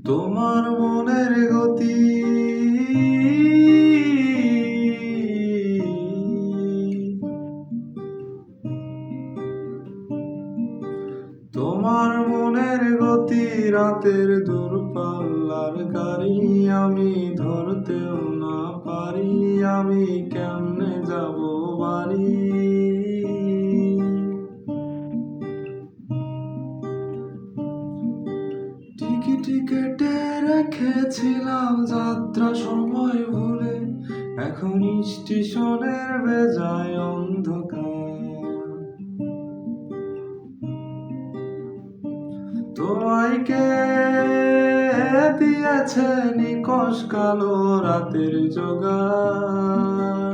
তোমার মনের গতি তোমার মনের গতি রাতের দূরপাল্লার গাড়ি আমি ধরতেও না পারি আমি কেমনে যাব বাড়ি টিকিট কেটে রেখেছিলাম যাত্রা সময় ভুলে এখন স্টেশনের বেজায় অন্ধকার তোমায় কে দিয়েছে নিকশ কালো রাতের জোগাড়